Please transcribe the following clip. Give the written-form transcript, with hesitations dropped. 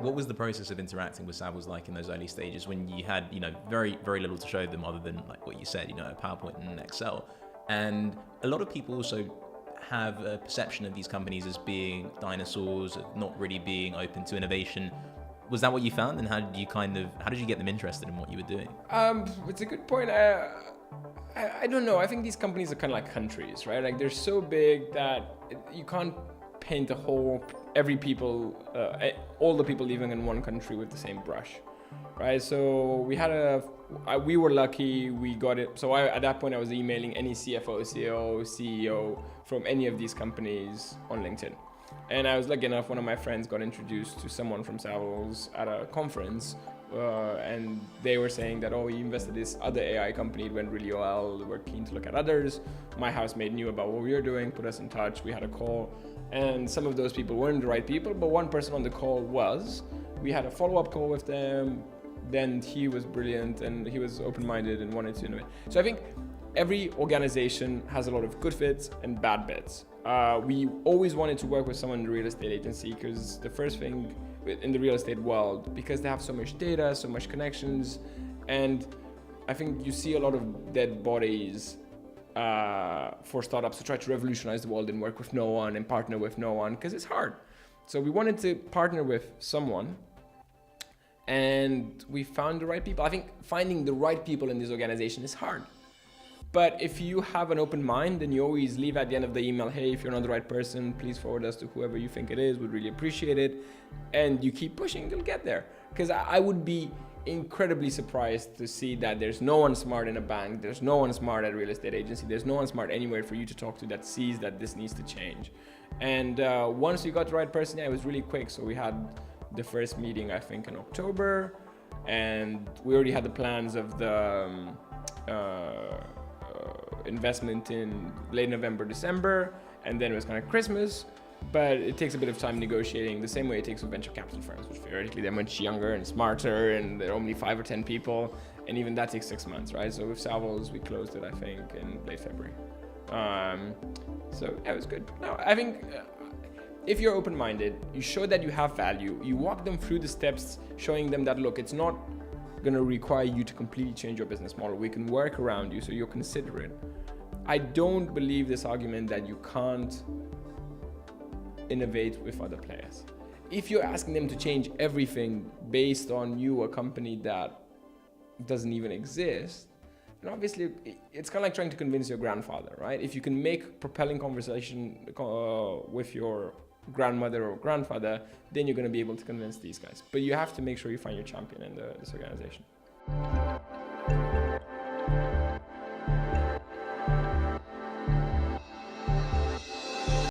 What was the process of interacting with Savills like in those early stages when you had, very, very little to show them other than like what you said, a PowerPoint and Excel? And a lot of people also have a perception of these companies as being dinosaurs, of not really being open to innovation. Was that what you found? And how did you get them interested in what you were doing? It's a good point. I don't know. I think these companies are kind of like countries, right? Like they're so big that you can't paint all the people living in one country with the same brush, right? So we were lucky, we got it. So at that point I was emailing any CFO, CEO, CEO from any of these companies on LinkedIn. And I was lucky enough, one of my friends got introduced to someone from Savills at a conference, and they were saying that, he invested this other AI company, it went really well, we're keen to look at others. My housemate knew about what we were doing, put us in touch, we had a call, and some of those people weren't the right people, but one person on the call was. We had a follow-up call with them, then he was brilliant and he was open-minded and wanted to innovate. So I think every organization has a lot of good fits and bad bits. We always wanted to work with someone in the real estate agency because the first thing in the real estate world, because they have so much data, so much connections, and I think you see a lot of dead bodies for startups to try to revolutionize the world and work with no one and partner with no one because it's hard. So we wanted to partner with someone and we found the right people. I think finding the right people in this organization is hard. But if you have an open mind, then you always leave at the end of the email, hey, if you're not the right person, please forward us to whoever you think it is. We'd really appreciate it. And you keep pushing, you'll get there. Because I would be incredibly surprised to see that there's no one smart in a bank, there's no one smart at a real estate agency, there's no one smart anywhere for you to talk to that sees that this needs to change. And once you got the right person, it was really quick. So we had the first meeting, I think, in October, and we already had the plans of the investment in late November, December, and then it was kind of Christmas. But it takes a bit of time negotiating, the same way it takes with venture capital firms, which theoretically they're much younger and smarter, and they're only 5 or 10 people, and even that takes 6 months, right? So with Savills, we closed it, I think, in late February. So it was good. No, I think if you're open-minded, you show that you have value, you walk them through the steps, showing them that, look, it's not going to require you to completely change your business model. We can work around you, so you're considerate. I don't believe this argument that you can't innovate with other players. If you're asking them to change everything based on a company that doesn't even exist, then obviously it's kind of like trying to convince your grandfather, right? If you can make propelling conversation with your grandmother or grandfather, then you're going to be able to convince these guys. But you have to make sure you find your champion in this organization.